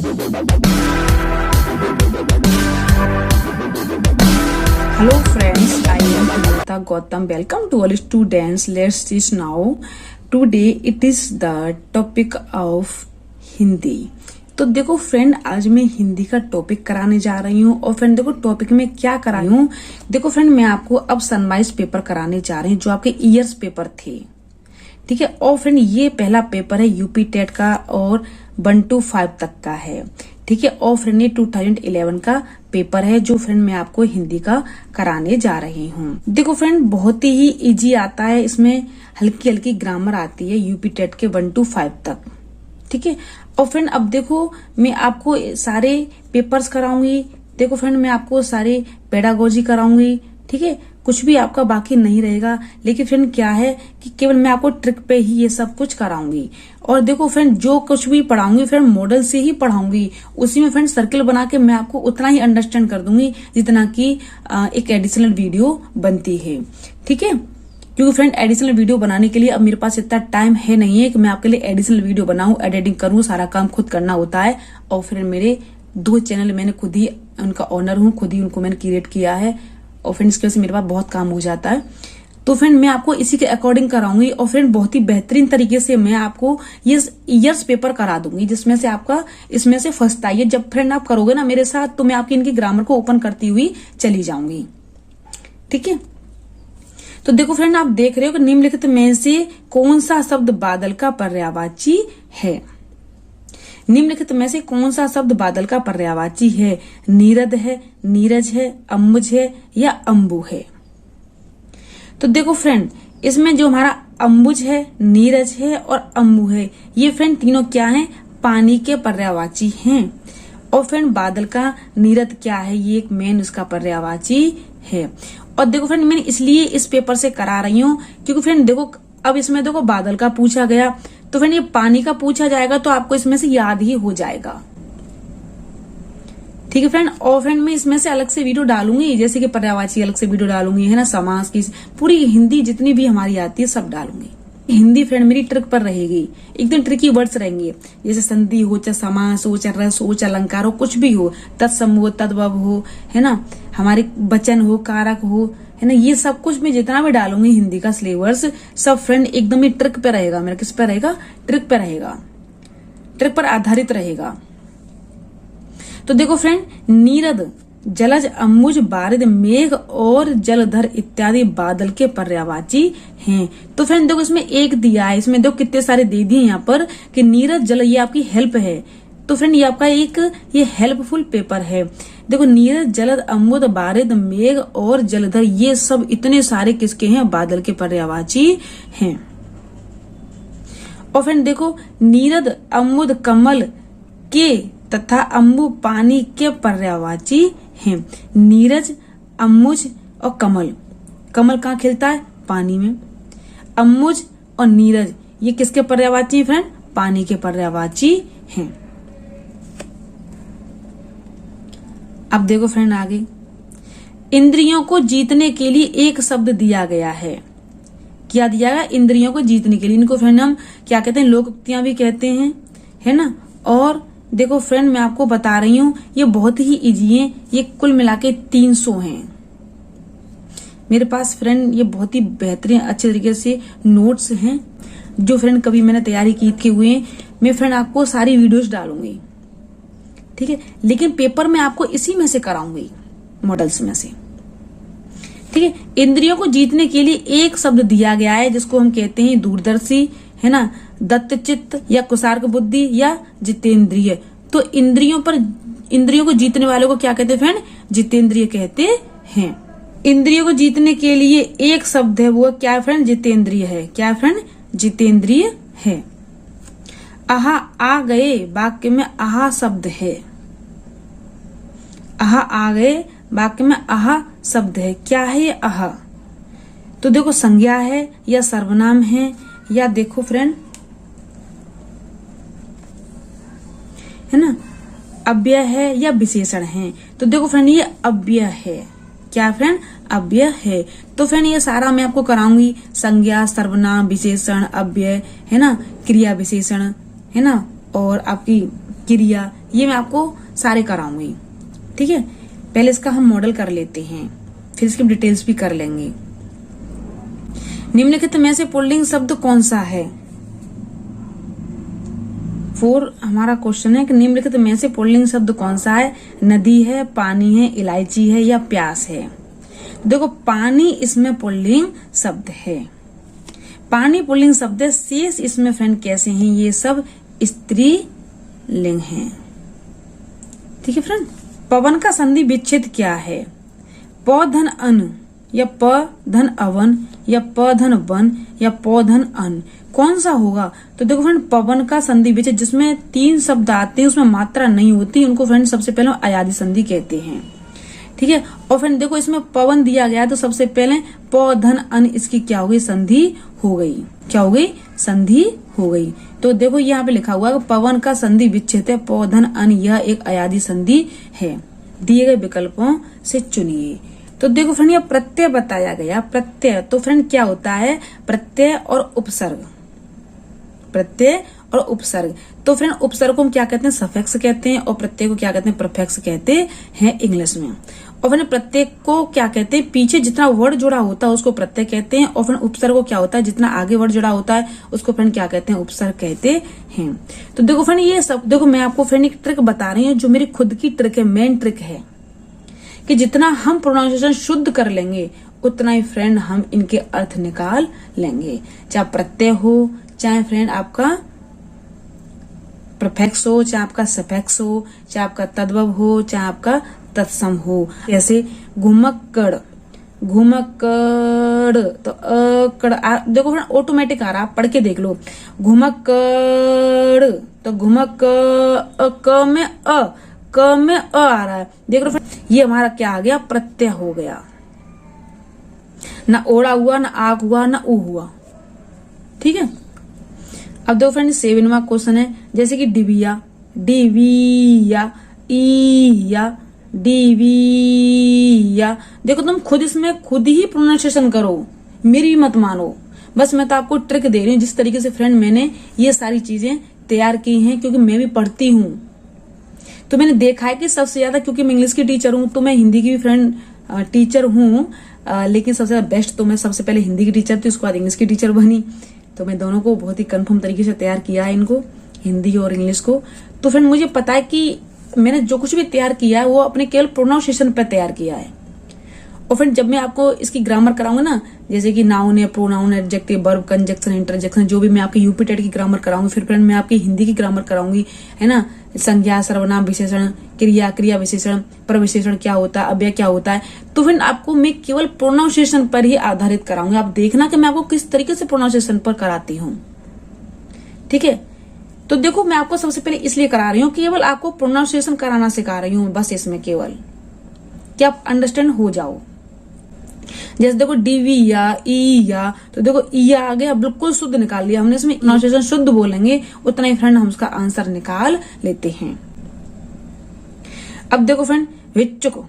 Hello friends, I am Anita Gautam. Welcome to all students. Let's teach now. Today it is the topic of Hindi. तो देखो friend, आज मैं हिंदी का topic कराने जा रही हूँ। और फ्रेंड देखो टॉपिक में क्या करा रही हूँ, देखो फ्रेंड मैं आपको अब सनवाइज पेपर कराने जा रही हूँ जो आपके ईयर्स पेपर थे, ठीक है। और फ्रेंड ये पहला पेपर है यूपी टेट का और 1 to 5 तक का है, ठीक है। और फ्रेंड ये 2011 का पेपर है जो फ्रेंड मैं आपको हिंदी का कराने जा रही हूँ। देखो फ्रेंड बहुत ही इजी आता है, इसमें हल्की हल्की ग्रामर आती है यूपी टेट के 1 to 5 तक, ठीक है। और फ्रेंड अब देखो मैं आपको सारे पेपर्स कराऊंगी। देखो फ्रेंड मैं आपको सारे पेडागोजी कराऊंगी, ठीक है। कुछ भी आपका बाकी नहीं रहेगा। लेकिन फ्रेंड क्या है कि केवल मैं आपको ट्रिक पे ही ये सब कुछ कराऊंगी। और देखो फ्रेंड जो कुछ भी पढ़ाऊंगी फ्रेंड मॉडल से ही पढ़ाऊंगी, उसी में फ्रेंड सर्कल बना के मैं आपको उतना ही अंडरस्टैंड कर दूंगी जितना कि एक एडिशनल वीडियो बनती है, ठीक है। क्योंकि फ्रेंड एडिशनल वीडियो बनाने के लिए अब मेरे पास इतना टाइम है नहीं है कि मैं आपके लिए एडिशनल वीडियो बनाऊं, एडिटिंग करूं, सारा काम खुद करना होता है। और फिर मेरे 2 चैनल मैंने खुद ही उनका ऑनर हूं, खुद ही उनको मैंने क्रिएट किया है। और फ्रेंड इसकी वजह से मेरे पास बहुत काम हो जाता है। तो फ्रेंड मैं आपको इसी के अकॉर्डिंग कराऊंगी। और फ्रेंड बहुत ही बेहतरीन तरीके से मैं आपको ये ईयर्स पेपर करा दूंगी जिसमें से आपका इसमें से फर्स्ट आई है। जब फ्रेंड आप करोगे ना मेरे साथ तो मैं आपकी इनकी ग्रामर को ओपन करती हुई चली जाऊंगी, ठीक है। तो देखो फ्रेंड आप देख रहे हो कि निम्नलिखित में से कौन सा शब्द बादल का पर्यायवाची है। निम्नलिखित में से कौन सा शब्द बादल का पर्यायवाची है। नीरद है, नीरज है, अम्बुज है या अम्बु है। तो देखो फ्रेंड इसमें जो हमारा अम्बुज है, नीरज है और अम्बु है, ये फ्रेंड तीनों क्या हैं, पानी के पर्यायवाची हैं। और फ्रेंड बादल का नीरद क्या है, ये एक मेन उसका पर्यायवाची है। और देखो फ्रेंड मैंने इसलिए इस पेपर से करा रही हूँ क्योंकि फ्रेंड देखो अब इसमें देखो बादल का पूछा गया तो फ्रेंड ये पानी का पूछा जाएगा तो आपको इसमें से याद ही हो जाएगा, ठीक है फ्रेंड। और फ्रेंड मैं इसमें से अलग से वीडियो डालूंगी, जैसे कि पर्यायवाची अलग से वीडियो डालूंगी, है ना, समास की पूरी हिंदी जितनी भी हमारी आती है सब डालूंगी। हिंदी फ्रेंड मेरी ट्रिक पर रहेगी, एकदम ट्रिकी वर्ड्स रहेंगे, जैसे संधि हो, चाहे समास हो, चाहे रस हो, चाहे अलंकार हो, कुछ भी हो, तत्सम हो, तद्भव हो, है ना, हमारे वचन हो, कारक हो, है ना, ये सब कुछ मैं जितना भी डालूंगी हिंदी का सिलेबस सब फ्रेंड एकदम ही ट्रिक पे रहेगा। मेरा किस पे रहेगा, ट्रिक पे रहेगा, ट्रिक पर आधारित रहेगा। तो देखो फ्रेंड नीरद, जलज, अम्बुज, बारिद, मेघ और जलधर इत्यादि बादल के पर्यायवाची हैं। तो फ्रेंड देखो इसमें एक दिया है, इसमें देखो कितने सारे दे दिए यहाँ पर कि नीरज जल, ये आपकी हेल्प है। तो फ्रेंड ये आपका एक ये हेल्पफुल पेपर है। देखो नीरज, जलद, अम्बुद, बारिद, मेघ और जलधर ये सब इतने सारे किसके हैं, बादल के पर्यायवाची हैं। और फ्रेंड देखो नीरद, अम्बुद, कमल के तथा अम्बु पानी के पर्यायवाची हैं। नीरज, अम्बुज और कमल, कमल कहाँ खिलता है, पानी में। अम्बुज और नीरज ये किसके पर्यायवाची हैं फ्रेंड, पानी के पर्यायवाची हैं। अब देखो फ्रेंड आगे, इंद्रियों को जीतने के लिए एक शब्द दिया गया है। क्या दिया गया, इंद्रियों को जीतने के लिए। इनको फ्रेंड हम क्या कहते हैं, लोकोक्तियां भी कहते हैं, है ना। और देखो फ्रेंड मैं आपको बता रही हूँ ये बहुत ही इजी है, ये कुल मिला के 300 हैं मेरे पास फ्रेंड। ये बहुत ही बेहतरीन अच्छे तरीके से नोट्स हैं जो फ्रेंड कभी मैंने तैयारी की हुए हैं। मैं फ्रेंड आपको सारी वीडियोस डालूंगी, ठीक है। लेकिन पेपर में आपको इसी में से कराऊंगी, मॉडल्स में से, ठीक है। इंद्रियों को जीतने के लिए एक शब्द दिया गया है जिसको हम कहते हैं दूरदर्शी, है ना, दत्तचित्त या कुशार्क बुद्धि या जितेंद्रिय। तो इंद्रियों को जीतने वालों को क्या कहते हैं फ्रेंड, जितेंद्रिय कहते हैं। इंद्रियों को जीतने के लिए एक शब्द है, वो क्या फ्रेंड, जितेंद्रिय है। क्या फ्रेंड, जितेंद्रिय है। आहा आ गए वाक्य में आहा शब्द है। आहा आ गए वाक्य में आहा शब्द है। क्या है ये आहा, तो देखो संज्ञा है या सर्वनाम है या देखो फ्रेंड है ना अव्यय है या विशेषण है। तो देखो फ्रेंड ये अव्यय है। क्या फ्रेंड, अव्यय है। तो फ्रेंड ये सारा मैं आपको कराऊंगी, संज्ञा, सर्वनाम, विशेषण, अव्यय, है ना, क्रिया विशेषण, है ना, और आपकी क्रिया, ये मैं आपको सारे कराऊंगी। ठीक है, पहले इसका हम मॉडल कर लेते हैं, फिर इसकी डिटेल्स भी कर लेंगे। निम्नलिखित में से पुल्लिंग शब्द कौन सा है? हमारा क्वेश्चन है कि निम्नलिखित में से पुल्लिंग शब्द कौन सा है? नदी है, पानी है, इलायची है या प्यास है? देखो पानी इसमें पुल्लिंग शब्द है, पानी पुल्लिंग शब्द है। शेष इसमें फ्रेंड कैसे हैं? ये सब स्त्रीलिंग हैं। ठीक है फ्रेंड, पवन का संधि विच्छेद क्या है? प धन अन या प धन अवन या प धन वन या प धन अन, कौन सा होगा? तो देखो फ्रेंड, पवन का संधि विच्छेद जिसमें 3 शब्द आते हैं, उसमें मात्रा नहीं होती, उनको फ्रेंड सबसे पहले अयादी संधि कहते हैं। ठीक है, और फ्रेंड देखो इसमें पवन दिया गया है, तो सबसे पहले प धन अन, इसकी क्या हो गई? संधि हो गई। क्या हो गई? संधि हो गई। तो देखो यहाँ पे लिखा हुआ है पवन का संधि विच्छेद है प धन अन, यह एक अयादी संधि है। दिए गए विकल्पों से चुनिए। तो देखो फ्रेंड, यह प्रत्यय बताया गया। प्रत्यय तो फ्रेंड क्या होता है? प्रत्यय और उपसर्ग, प्रत्यय और उपसर्ग। तो फ्रेंड उपसर्ग को हम क्या कहते हैं? सफिक्स कहते हैं, और प्रत्यय को क्या कहते हैं? प्रीफिक्स कहते हैं इंग्लिश में। और फिर प्रत्यय को क्या कहते हैं? पीछे जितना वर्ड जुड़ा होता है उसको प्रत्यय कहते हैं, और फिर उपसर्ग को क्या होता है? जितना आगे वर्ड जुड़ा होता है उसको फ्रेंड क्या कहते हैं? उपसर्ग कहते हैं। तो देखो फ्रेंड, ये सब देखो मैं आपको फ्रेंड एक ट्रिक बता रही हूँ, जो मेरी खुद की ट्रिक है, मेन ट्रिक है कि जितना हम प्रोनाउंसिएशन शुद्ध कर लेंगे उतना ही फ्रेंड हम इनके अर्थ निकाल लेंगे। चाहे प्रत्यय हो, चाहे फ्रेंड आपका प्रीफिक्स हो, चाहे आपका सफिक्स हो, चाहे आपका तद्भव हो, चाहे आपका तत्सम हो। जैसे घुमक्कड़, घुमक्कड़ तो अकड़, देखो फ्रेंड ऑटोमेटिक आ रहा, आप पढ़ के देख लो। घुमक्कड़ तो घुमक क में अ, क में अ आ रहा है। देख लो फ्रेंड, ये हमारा क्या आ गया? प्रत्यय हो गया। ना ओड़ा हुआ, ना आग हुआ, ना ऊ हुआ। ठीक है, अब देखो फ्रेंड 7वां क्वेश्चन है, जैसे कि डिबिया, डिबिया, ईया, डिबिया। देखो तुम खुद इसमें खुद ही प्रोनाउंसिएशन करो, मेरी मत मानो। बस मैं तो आपको ट्रिक दे रही हूँ, जिस तरीके से फ्रेंड मैंने ये सारी चीजें तैयार की हैं, क्योंकि मैं भी पढ़ती हूँ। तो मैंने देखा है कि सबसे ज्यादा, क्योंकि मैं इंग्लिश की टीचर हूँ तो मैं हिंदी की भी फ्रेंड टीचर हूँ, लेकिन सबसे ज्यादा बेस्ट तो मैं सबसे पहले हिंदी की टीचर थी, उसके बाद इंग्लिश की टीचर बनी। तो मैं दोनों को बहुत ही कंफर्म तरीके से तैयार किया है, इनको, हिंदी और इंग्लिश को। तो फ्रेंड मुझे पता है कि मैंने जो कुछ भी तैयार किया है वो अपने केवल प्रोनाउंसिएशन पर तैयार किया है। और फ्रेंड जब मैं आपको इसकी ग्रामर कराऊंगा ना, जैसे कि नाउन है, pronoun, adjective, verb, conjunction, interjection, जो भी मैं आपकी यूपी टेट की ग्रामर कराऊंगी, फिर फ्रेंड मैं आपकी हिंदी की ग्रामर कराऊंगी, है ना। संज्ञा, सर्वनाम, विशेषण, क्रिया, क्रिया विशेषण, प्रविशेषण क्या होता है, अव्यय क्या होता है। तो फ्रेंड आपको मैं केवल प्रोनाउंसिएशन पर ही आधारित कराऊंगी। आप देखना कि मैं आपको किस तरीके से प्रोनाउंसिएशन पर कराती हूँ। ठीक है, तो देखो मैं आपको सबसे पहले इसलिए करा रही हूँ, केवल आपको प्रोनाउंसिएशन कराना सिखा रही हूँ, बस इसमें केवल कि आप अंडरस्टैंड हो जाओ। जैसे देखो डीवी या ई या, तो देखो ई आ गया, बिल्कुल शुद्ध निकाल लिया हमने। इसमें प्रोनाउंसिएशन शुद्ध बोलेंगे उतना ही फ्रेंड हम उसका आंसर निकाल लेते हैं। अब देखो फ्रेंड विच्चुक,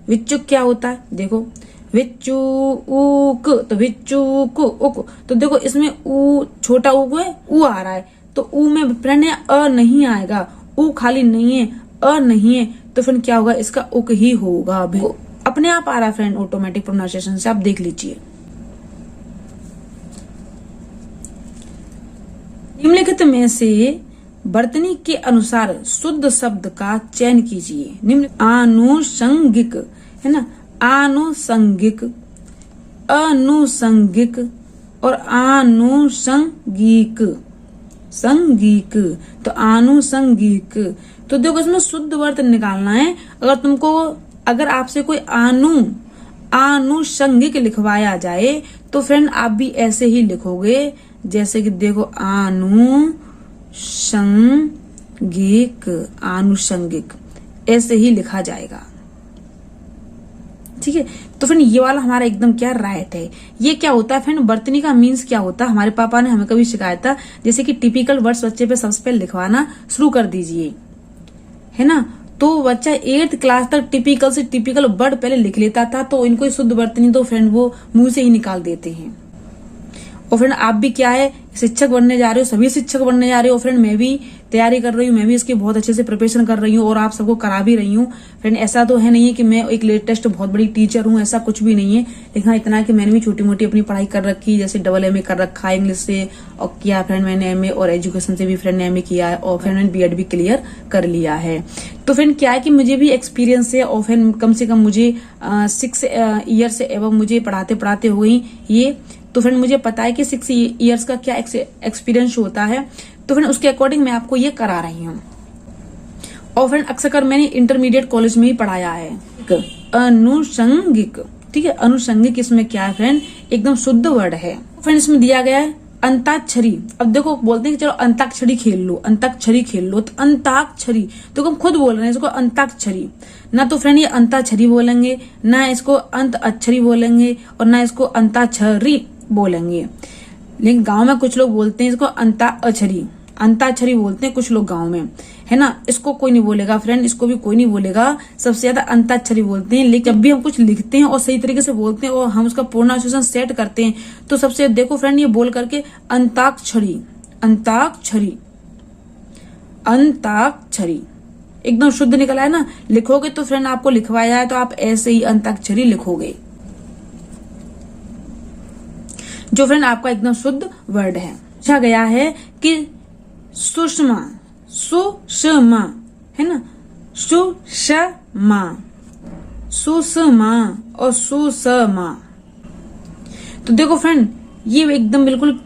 विच्चुक क्या होता है? देखो विच्चुक तो विच्चुक उक, तो देखो इसमें ऊ, छोटा ऊ है, ऊ आ रहा है, तो ऊ में फ्रेंड अ नहीं आएगा, ऊ खाली नहीं है, अ नहीं है, तो फ्रेंड क्या होगा? इसका उक ही होगा। अपने आप आ रहा है फ्रेंड, ऑटोमेटिक प्रोनाउंसिएशन से, आप देख लीजिए। निम्नलिखित में से वर्तनी के अनुसार शुद्ध शब्द का चयन कीजिए। निम्न आनुषंगिक, है ना, आनुषंगिक, अनुषंगिक और आनुषंगिक, संगीक। तो आनुषंगिक, तो देखो इसमें शुद्ध वर्त निकालना है। अगर आपसे कोई आनुषंगिक लिखवाया जाए तो फ्रेंड आप भी ऐसे ही लिखोगे, जैसे कि देखो आनुषंगिक, आनुषंगिक ऐसे ही लिखा जाएगा। ठीक है, तो फ्रेंड ये वाला हमारा एकदम क्या राइट है। ये क्या होता है फ्रेंड? वर्तनी का मीन्स क्या होता है? हमारे पापा ने हमें कभी सिखाया था, जैसे कि टिपिकल वर्ड्स बच्चे पे सबसे पहले लिखवाना शुरू कर दीजिए, है ना। तो बच्चा 8th क्लास तक टिपिकल से टिपिकल वर्ड पहले लिख लेता था, तो इनको शुद्ध वर्तनी तो फ्रेंड वो मुंह से ही निकाल देते हैं। और फ्रेंड आप भी क्या है शिक्षक बनने जा रहे हो, सभी शिक्षक बनने जा रहे हो। फ्रेंड मैं भी तैयारी कर रही हूँ, मैं भी इसकी बहुत अच्छे से प्रिपरेशन कर रही हूँ और आप सबको करा भी रही हूँ। फ्रेंड ऐसा तो है नहीं है कि मैं एक लेटेस्ट बहुत बड़ी टीचर हूँ, ऐसा कुछ भी नहीं है। लेकिन हाँ इतना है कि मैंने भी छोटी मोटी अपनी पढ़ाई कर रखी, जैसे डबल MA कर रखा है इंग्लिश से और किया फ्रेंड मैंने MA, और एजुकेशन से भी फ्रेंड ने MA किया है और फ्रेंड मैंने BEd भी क्लियर कर लिया है। तो फ्रेंड क्या है कि मुझे भी एक्सपीरियंस है और फ्रेंड कम से कम मुझे 6 ईयर से एवं मुझे पढ़ाते पढ़ाते हो गई ये। तो फ्रेंड मुझे पता है कि 6 ईयर्स का क्या एक्सपीरियंस होता है। तो फ्रेंड उसके अकॉर्डिंग मैं आपको ये करा रही हूँ। और फ्रेंड अक्सर कर मैंने इंटरमीडिएट कॉलेज में ही पढ़ाया है। अनुषंगिक, ठीक है, अनुषंगिक इसमें क्या है फ्रेंड, एकदम शुद्ध वर्ड है। फ्रेंड इसमें दिया गया है अंताक्षरी। अब देखो बोलते हैं कि चलो अंताक्षरी खेल लो, अंताक्षरी खेल लो, तो अंताक्षरी तो हम खुद बोल रहे हैं इसको अंताक्षरी। ना तो फ्रेंड ये अंताक्षरी बोलेंगे, ना इसको अंत अक्षरी बोलेंगे और ना इसको अंताक्षरी बोलेंगे। लेकिन गांव में कुछ लोग बोलते हैं इसको अंताक्षरी, अंताक्षरी बोलते हैं कुछ लोग गांव में, है ना। इसको कोई नहीं बोलेगा फ्रेंड, इसको भी कोई नहीं बोलेगा, सबसे ज्यादा अंताक्षरी बोलते हैं। लेकिन जब भी हम कुछ लिखते हैं और सही तरीके से बोलते हैं और हम उसका प्रोनाउंसिएशन सेट करते हैं तो सबसे देखो फ्रेंड ये बोल करके अंताक्षरी, अंताक्षरी, अंताक्षरी एकदम शुद्ध निकला है ना। लिखोगे तो फ्रेंड आपको लिखवाया है तो आप ऐसे ही अंताक्षरी लिखोगे, जो फ्रेंड आपका एकदम शुद्ध वर्ड है। पूछा गया है कि सुषमा, सुषमा है ना, सुषमा, सुषमा और सुषमा। तो देखो फ्रेंड ये एकदम बिल्कुल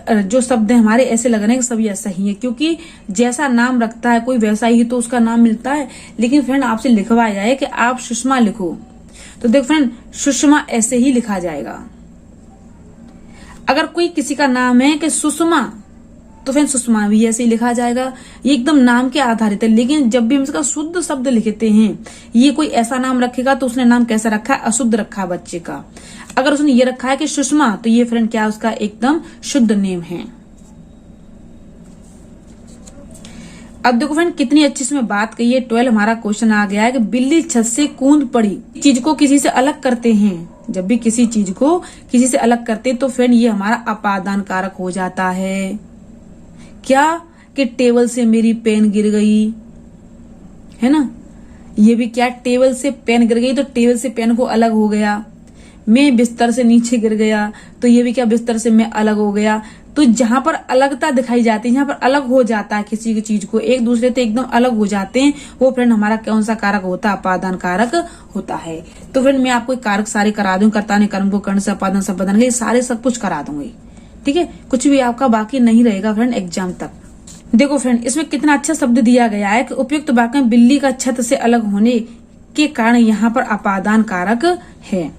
जो शब्द है हमारे ऐसे लग रहे हैं कि सब ऐसा ही है, क्योंकि जैसा नाम रखता है कोई वैसा ही तो उसका नाम मिलता है। लेकिन फ्रेंड आपसे लिखवाया जाए कि आप सुषमा लिखो, तो देखो फ्रेंड सुषमा ऐसे ही लिखा जाएगा। अगर कोई किसी का नाम है कि सुषमा तो फिर सुषमा भी ऐसे ही लिखा जाएगा। ये एकदम नाम के आधारित है। लेकिन जब भी हम इसका शुद्ध शब्द लिखते हैं, ये कोई ऐसा नाम रखेगा तो उसने नाम कैसा रखा है, अशुद्ध रखा है बच्चे का। अगर उसने ये रखा है कि सुषमा तो ये फ्रेंड क्या उसका एकदम शुद्ध नेम है। अब देखो फ्रेंड कितनी अच्छी इसमें बात कही है। 12 हमारा क्वेश्चन आ गया है कि बिल्ली छत से कूद पड़ी। चीज को किसी से अलग करते हैं, जब भी किसी चीज को किसी से अलग करते हैं तो फ्रेंड ये हमारा अपादान कारक हो जाता है। क्या कि टेबल से मेरी पेन गिर गई, है ना, ये भी क्या, टेबल से पेन गिर गई तो टेबल से पेन को अलग हो गया। मैं बिस्तर से नीचे गिर गया तो ये भी क्या, बिस्तर से मैं अलग हो गया। तो जहां पर अलगता दिखाई जाती है, जहां पर अलग हो जाता है किसी की चीज को, एक दूसरे से एकदम अलग हो जाते हैं, वो फ्रेंड हमारा कौन सा कारक होता है, अपादान कारक होता है। तो फ्रेंड मैं आपको कारक सारे करा दूंगी, कर्ता ने कर्म को कर्ण से अपादान संपादन के सारे सब कुछ करा दूंगी, ठीक है। कुछ भी आपका बाकी नहीं रहेगा फ्रेंड एग्जाम तक। देखो फ्रेंड इसमें कितना अच्छा शब्द दिया गया है कि उपयुक्त वाक्य में बिल्ली का छत से अलग होने के कारण यहाँ पर अपादान कारक है।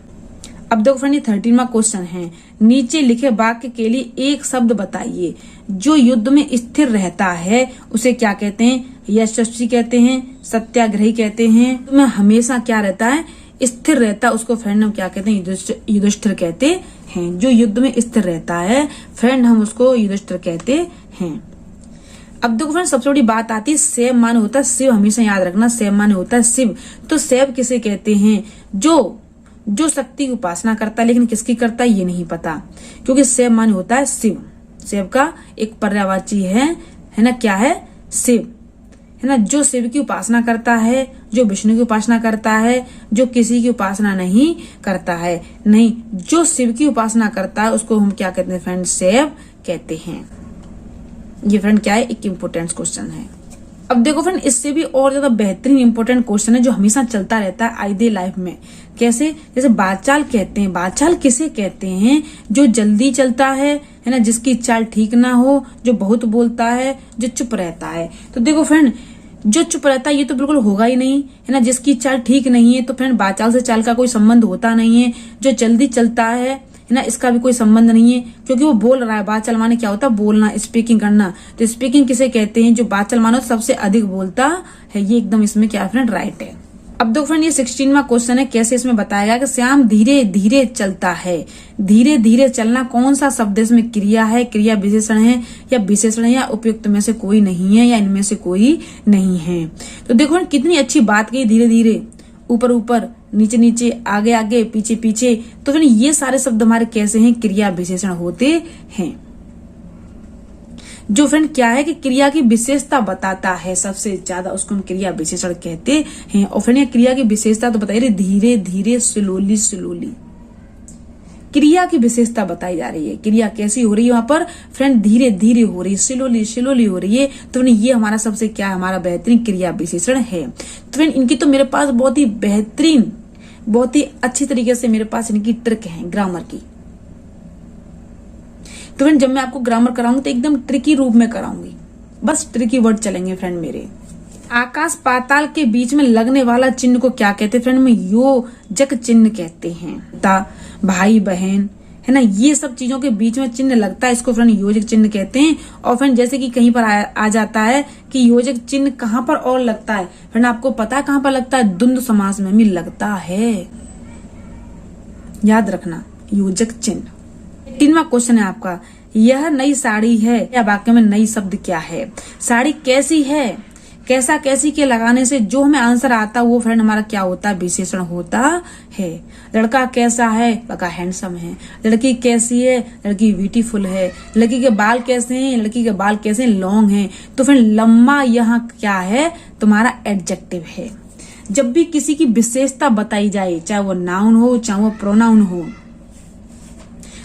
अब देखो फ्रेंड ये 13वां क्वेश्चन है। नीचे लिखे वाक्य के लिए एक शब्द बताइए जो युद्ध में स्थिर रहता है, उसे क्या कहते हैं, यशस्वी कहते हैं, सत्याग्रही कहते हैं। तो में हमेशा क्या रहता है, स्थिर रहता है, उसको फ्रेंड हम क्या कहते हैं, युधिष्ठिर कहते हैं। जो युद्ध में स्थिर रहता है फ्रेंड हम उसको युधिष्ठिर कहते हैं। अब देखो फ्रेंड सबसे बड़ी बात आती है सेव माने होता है शिव, हमेशा याद रखना सेव माने होता है शिव। तो सेव किसे कहते हैं, जो शक्ति की उपासना करता है, लेकिन किसकी करता है ये नहीं पता, क्योंकि सेव माने होता है शिव। सेव का एक पर्यायवाची है ना, क्या है, शिव, है ना। जो शिव की उपासना करता है, जो विष्णु की उपासना करता है, जो किसी की उपासना नहीं करता है, नहीं, जो शिव की उपासना करता है उसको हम क्या कहते हैं फ्रेंड, सेव कहते हैं। ये फ्रेंड क्या है, एक इम्पोर्टेंट क्वेश्चन है। अब देखो फ्रेंड इससे भी और ज्यादा बेहतरीन इंपॉर्टेंट क्वेश्चन है जो हमेशा चलता रहता है आईडे लाइफ में। कैसे, जैसे बाचाल कहते हैं। बाचाल किसे कहते हैं, जो जल्दी चलता है ना, जिसकी चाल ठीक ना हो, जो बहुत बोलता है, जो चुप रहता है। तो देखो फ्रेंड जो चुप रहता है ये तो बिल्कुल होगा ही नहीं, है ना। जिसकी चाल ठीक नहीं है तो फ्रेंड बाचाल से चाल का कोई संबंध होता नहीं है। जो जल्दी चलता है ना, इसका भी कोई संबंध नहीं है, क्योंकि वो बोल रहा है। बात चल माने क्या होता है, बोलना, स्पीकिंग करना। तो स्पीकिंग किसे कहते हैं, जो बात चल मानो सबसे अधिक बोलता है। ये एकदम इसमें क्या फ्रेंड राइट है। अब देखो फ्रेंड ये 16वां क्वेश्चन है। कैसे इसमें बताया गया कि श्याम धीरे धीरे चलता है। धीरे धीरे चलना कौन सा शब्द इसमें क्रिया है, क्रिया विशेषण है या विशेषण है, या उपयुक्त में से कोई नहीं है, या इनमें से कोई नहीं है। तो देखो कितनी अच्छी बात की, धीरे धीरे, ऊपर ऊपर, नीचे नीचे, आगे आगे, पीछे पीछे। तो फ्रेंड ये सारे शब्द हमारे कैसे हैं, क्रिया विशेषण होते हैं। जो फ्रेंड क्या है कि क्रिया की विशेषता बताता है सबसे ज्यादा, उसको हम क्रिया विशेषण कहते हैं। और फ्रेंड क्रिया की विशेषता तो बताइए, धीरे धीरे, स्लोली स्लोली, क्रिया की विशेषता बताई जा रही है। क्रिया कैसी हो रही है वहां पर फ्रेंड, धीरे धीरे हो रही है, स्लोली स्लोली हो रही है। तो फ्रेंड ये हमारा सबसे क्या है, हमारा बेहतरीन क्रिया विशेषण है। तो फ्रेंड इनकी तो मेरे पास बहुत ही बेहतरीन, बहुत ही अच्छी तरीके से मेरे पास इनकी ट्रिक है ग्रामर की। तो फ्रेंड जब मैं आपको ग्रामर कराऊंगी तो एकदम ट्रिकी रूप में कराऊंगी, बस ट्रिकी वर्ड चलेंगे फ्रेंड मेरे। आकाश पाताल के बीच में लगने वाला चिन्ह को क्या कहते हैं फ्रेंड, में योजक चिन्ह कहते हैं। भाई बहन है ना, ये सब चीजों के बीच में चिन्ह लगता है, इसको फ्रेंड योजक चिन्ह कहते हैं। और फ्रेंड जैसे कि कहीं पर आ जाता है कि योजक चिन्ह कहां पर और लगता है फ्रेंड, आपको पता है कहां पर लगता है, द्वंद्व समास में भी लगता है, याद रखना योजक चिन्ह। 3वां क्वेश्चन है आपका, यह नई साड़ी है या वाक्य में नई शब्द क्या है। साड़ी कैसी है, कैसा कैसी के लगाने से जो हमें आंसर आता है वो फ्रेंड हमारा क्या होता है, विशेषण होता है। लड़का कैसा है, लड़का हैंडसम है। लड़की कैसी है, लड़की ब्यूटीफुल है। लड़की के बाल कैसे हैं, लड़की के बाल कैसे लॉन्ग हैं। तो फ्रेंड लंबा यहाँ क्या है, तुम्हारा एडजेक्टिव है। जब भी किसी की विशेषता बताई जाए, चाहे वो नाउन हो चाहे वो प्रोनाउन हो,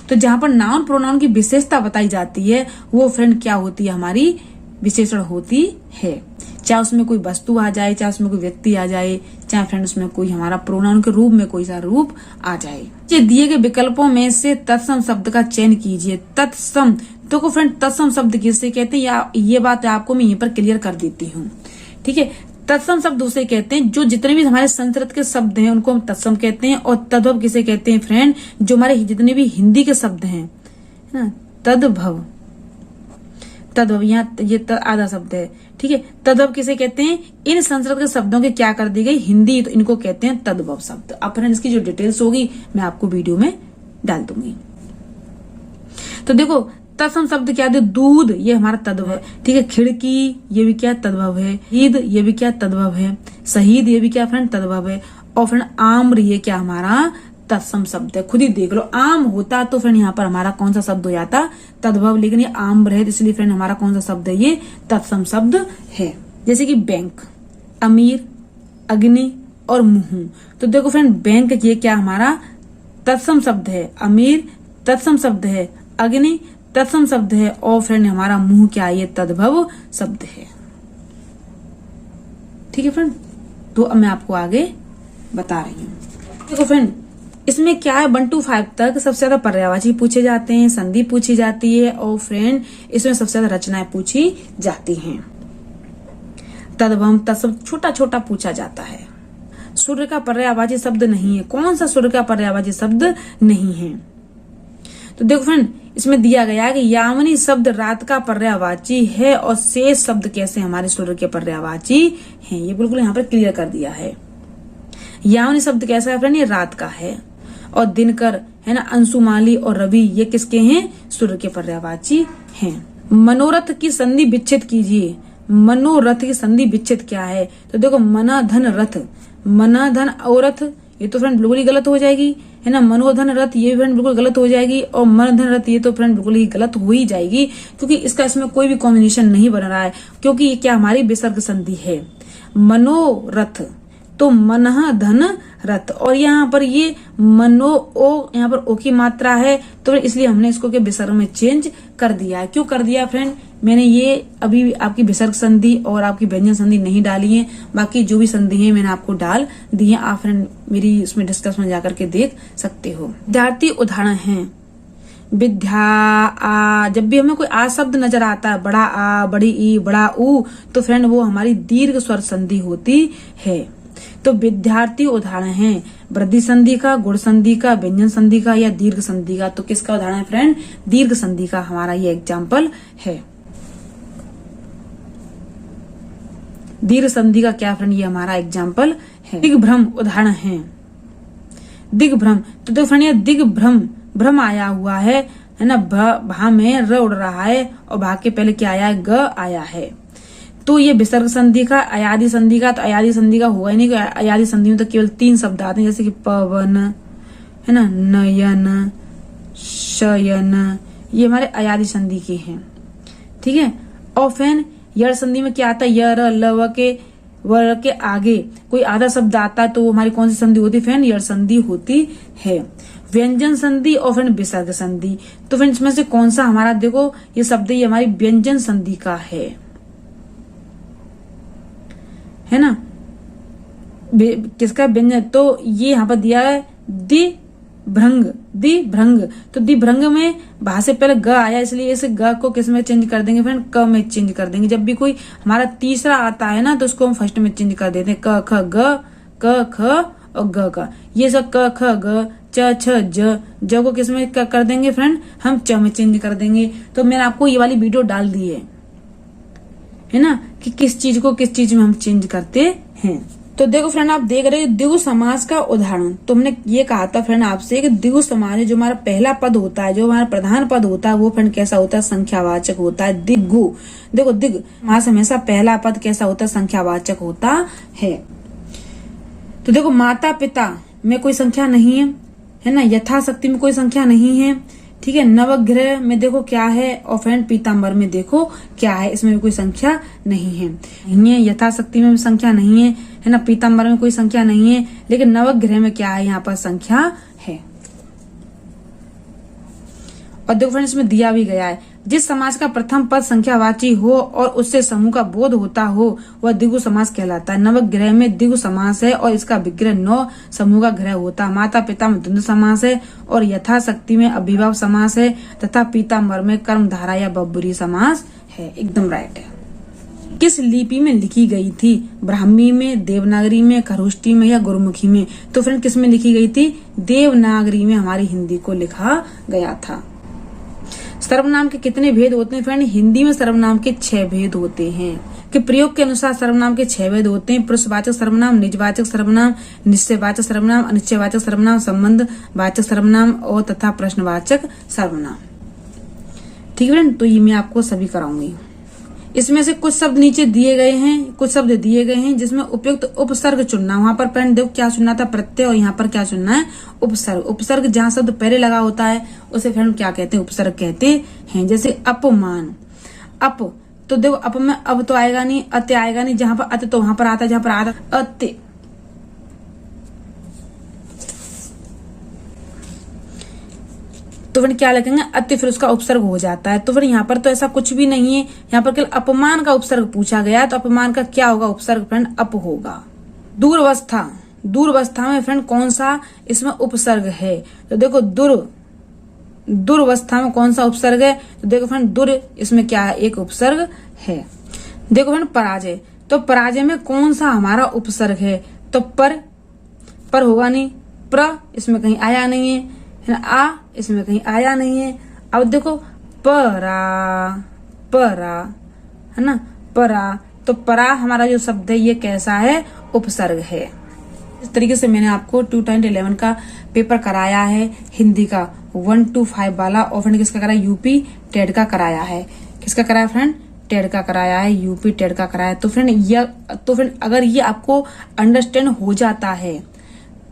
तो जहां पर नाउन प्रोनाउन की विशेषता बताई जाती है वो फ्रेंड क्या होती है, हमारी विशेषण होती है। चाहे उसमें कोई वस्तु आ जाए, चाहे उसमें कोई व्यक्ति आ जाए, चाहे फ्रेंड उसमें कोई हमारा प्रोनाउन के रूप में कोई सा रूप आ जाए। ये दिए गए विकल्पों में से तत्सम शब्द का चयन कीजिए। तत्सम, तो फ्रेंड तत्सम शब्द किससे कहते हैं, या ये बात आपको मैं यहीं पर क्लियर कर देती हूँ, ठीक है। तत्सम शब्द उसे कहते हैं जो जितने भी हमारे संस्कृत के शब्द हैं उनको हम तत्सम कहते हैं। और तद्भव किसे कहते हैं फ्रेंड, जो हमारे जितने भी हिंदी के शब्द हैं ना, तद्भव, तद्भव यहाँ ये आधा शब्द है, ठीक है। तद्भव किसे कहते हैं, इन संस्कृत के शब्दों के क्या कर दी गई हिंदी, तो इनको कहते हैं तद्भव शब्द। अब फ्रेंड इसकी जो डिटेल्स होगी मैं आपको वीडियो में डाल दूंगी। तो देखो तत्सम शब्द क्या है, दूध ये हमारा तद्भव है, ठीक है। खिड़की ये भी क्या तद्भव है। ईद ये भी क्या तद्भव है। शहीद ये भी क्या फ्रेंड तद्भव है। और फ्रेंड आम्र ये क्या हमारा तत्सम शब्द है। खुद ही देख लो, आम होता तो फ्रेंड यहाँ पर हमारा कौन सा शब्द हो जाता, तद्भव, लेकिन ये आम्र है, इसलिए फ्रेंड हमारा कौन सा शब्द है, ये तत्सम शब्द है। जैसे कि बैंक, अमीर, अग्नि और मुंह। तो देखो फ्रेंड बैंक ये क्या हमारा तत्सम शब्द है, अमीर तत्सम शब्द है, अग्नि तत्सम शब्द है, और फ्रेंड हमारा मुंह क्या है, ये तद्भव शब्द है, ठीक है फ्रेंड। तो अब मैं आपको आगे बता रही हूँ। देखो फ्रेंड इसमें क्या है, 1 to 5 तक सबसे ज्यादा पर्यायवाची पूछे जाते हैं, संधि पूछी जाती है, और फ्रेंड इसमें सबसे ज्यादा रचनाएं पूछी जाती हैं। तद्भव तत्सम छोटा छोटा पूछा जाता है। सूर्य का पर्यायवाची शब्द नहीं है। कौन सा सूर्य का पर्यायवाची शब्द नहीं है, तो देखो फ्रेंड इसमें दिया गया है कि यामिनी शब्द रात का पर्यायवाची है, और शेष शब्द कैसे हमारे सूर्य के पर्यायवाची हैं, ये बिल्कुल यहाँ पर क्लियर कर दिया है। यामिनी शब्द कैसा है फ्रेंड, ये रात का है। और दिनकर है ना, अंशुमाली और रवि ये किसके हैं, सूर्य के पर्यायवाची हैं। मनोरथ की संधि विच्छेद कीजिए। मनोरथ की संधि विच्छेद क्या है, तो देखो मना धन रथ, मना धन और रथ ये तो फ्रेंड बिल्कुल ही गलत हो जाएगी, है ना। मनोधन रथ ये फ्रेंड बिल्कुल गलत हो जाएगी, और मन धन रथ ये तो फ्रेंड बिल्कुल ही गलत हो ही जाएगी, क्योंकि इसका इसमें कोई भी कॉम्बिनेशन नहीं बन रहा है, क्योंकि ये क्या हमारी विसर्ग संधि है। मनोरथ तो मनः धन रथ, और यहाँ पर ये मनो ओ, यहाँ पर ओ की मात्रा है, तो इसलिए हमने इसको के विसर्ग में चेंज कर दिया है। क्यों कर दिया फ्रेंड, मैंने ये अभी आपकी विसर्ग संधि और आपकी व्यंजन संधि नहीं डाली है, बाकी जो भी संधि है मैंने आपको डाल दी है। आप फ्रेंड मेरी उसमें डिस्कस में जाकर के देख सकते हो। विद्यार्थी उदाहरण है विद्या आ, जब भी हमें कोई आ शब्द नजर आता है, बड़ा आ, बड़ी ई, बड़ा ऊ, तो फ्रेंड वो हमारी दीर्घ स्वर संधि होती है। तो विद्यार्थी उदाहरण है वृद्धि संधि का, गुण संधि का, व्यंजन संधि का या दीर्घ संधि का। तो किसका उदाहरण है फ्रेंड, दीर्घ संधि का हमारा ये एग्जाम्पल है। दीर्घ संधि का क्या फ्रेंड, ये हमारा एग्जाम्पल है। दिग्भ्रम उदाहरण है। दिग्भ्रम तो देखो फ्रेंड ये दिग्भ्रम, भ्रम आया हुआ है ना, भा में र उड़ रहा है, और भा के पहले क्या आया है, ग आया है। तो ये विसर्ग संधि का, अयादि संधि का, तो अयादि संधि का हुआ ही नहीं। अयादि संधि में तो केवल 3 शब्द आते हैं, जैसे कि पवन, है ना, नयन, शयन, ये हमारे अयादि संधि के हैं। ठीक है। और फिर यर संधि में क्या आता है, यर लव के वर के आगे कोई आधा शब्द आता है तो वो हमारी कौन सी संधि होती है फ्रेंड, यर संधि होती है। व्यंजन संधि और फिर विसर्ग संधि, तो फिर इसमें से कौन सा हमारा, देखो ये शब्द ये हमारी व्यंजन संधि का है ना। किसका व्यंजन, तो ये यहाँ पर दिया है दिभ्रंग, दिभ्रंग। तो दिभ्रंग में भा से पहले ग आया, इसलिए इस ग को किस में चेंज कर देंगे फ्रेंड, क में चेंज कर देंगे। जब भी कोई हमारा तीसरा आता है ना तो उसको हम फर्स्ट में चेंज कर देते हैं, क ख ग, क ख और ग का। ये सब क ख ग च छ ज को किस में कर देंगे फ्रेंड, हम च में चेंज कर देंगे। तो मैंने आपको ये वाली वीडियो डाल दी है ना, कि किस चीज को किस चीज में हम चेंज करते हैं। तो देखो फ्रेंड, आप देख रहे हो द्विगु समास का उदाहरण। तो हमने ये कहा था फ्रेंड आपसे कि द्विगु समास जो हमारा पहला पद होता है, जो हमारा प्रधान पद होता है, वो फ्रेंड कैसा होता है, संख्यावाचक होता है, दिगु। देखो दिग समास हमेशा पहला पद कैसा होता है, संख्यावाचक होता है। तो देखो माता पिता में कोई संख्या नहीं है ना, यथाशक्ति में कोई संख्या नहीं है। ठीक है। नवग्रह में देखो क्या है, और फ्रेंड पीताम्बर में देखो क्या है, इसमें भी कोई संख्या नहीं है। यथाशक्ति में भी संख्या नहीं है ना, पीताम्बर में कोई संख्या नहीं है, लेकिन नवग्रह में क्या है, यहाँ पर संख्या है। और देखो फ्रेंड इसमें दिया भी गया है, जिस समास का प्रथम पद संख्यावाची हो और उससे समूह का बोध होता हो वह द्विगु समास कहलाता है। नवग्रह में द्विगु समास है और इसका विग्रह 9 समूह का ग्रह होता है। माता पिता में द्वंद्व समास है और यथाशक्ति में अभिभाव समास है, तथा पीताम्बर में कर्मधारा या बब्बरी समास है। एकदम राइट है। किस लिपि में लिखी गई थी, ब्राह्मी में, देवनागरी में, खरोष्टी में या गुरुमुखी में। तो फ्रेंड किस में लिखी गई थी, देवनागरी में हमारी हिंदी को लिखा गया था। सर्वनाम के कितने भेद होते हैं फ्रेंड, हिंदी में सर्वनाम के 6 भेद होते हैं। कि प्रयोग के अनुसार सर्वनाम के 6 भेद होते हैं, पुरुषवाचक सर्वनाम, निजवाचक सर्वनाम, निश्चयवाचक सर्वनाम, अनिश्चयवाचक सर्वनाम, संबंधवाचक सर्वनाम और तथा प्रश्नवाचक सर्वनाम। ठीक है फ्रेंड, तो ये मैं आपको सभी कराऊंगी। इसमें से कुछ शब्द नीचे दिए गए हैं, कुछ शब्द दिए गए हैं जिसमें उपयुक्त उपसर्ग चुनना। वहां पर फ्रेंड देखो क्या चुनना था, प्रत्यय, और यहाँ पर क्या चुनना है, उपसर्ग। उपसर्ग जहाँ शब्द पहले लगा होता है उसे फ्रेंड क्या कहते हैं, उपसर्ग कहते हैं। जैसे अपमान, अप, तो देखो अप में अब तो आएगा नहीं, अत्य आएगा नहीं, जहां पर अत्य तो वहां पर आता है, जहां पर आता अत्य। तो फिर क्या लिखेंगे, अत्य, फिर उसका उपसर्ग हो जाता है। तो फिर यहाँ पर तो ऐसा कुछ भी नहीं है, यहाँ पर केवल अपमान का उपसर्ग पूछा गया, तो अपमान का क्या होगा, उपसर्ग फ्रेंड अप होगा। दूरवस्था, दूरवस्था में फ्रेंड कौन सा इसमें उपसर्ग है, तो देखो दुर्वस्था में कौन सा उपसर्ग है, तो देखो फ्रेंड दुर, इसमें क्या है, एक उपसर्ग है। देखो फ्रेंड पराजय, तो पराजय में कौन सा हमारा उपसर्ग है, तो पर होगा नहीं, प्र इसमें कहीं आया नहीं है ना, आ इसमें कहीं आया नहीं है। अब देखो परा, है ना, परा, तो परा हमारा जो शब्द है ये कैसा है, उपसर्ग है। इस तरीके से मैंने आपको 2011 का पेपर कराया है हिंदी का 1 to 5 वाला, और फ्रेंड किसका कराया, यूपी टेट का कराया है। किसका कराया फ्रेंड, टेट का कराया है, यूपी टेट का कराया है। तो फ्रेंड अगर ये आपको अंडरस्टैंड हो जाता है,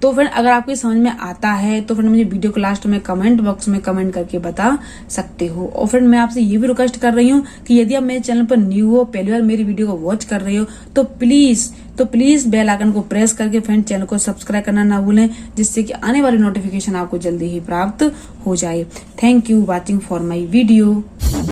तो फ्रेंड अगर आपको समझ में आता है, तो फ्रेंड मुझे वीडियो को लास्ट में कमेंट बॉक्स में कमेंट करके बता सकते हो। और फ्रेंड मैं आपसे ये भी रिक्वेस्ट कर रही हूँ कि यदि आप मेरे चैनल पर न्यू हो, पहली बार मेरी वीडियो को वॉच कर रहे हो, तो प्लीज बेल आइकन को प्रेस करके फ्रेंड चैनल को सब्सक्राइब करना ना भूलें, जिससे कि आने वाली नोटिफिकेशन आपको जल्दी ही प्राप्त हो जाए। Thank you watching for my video.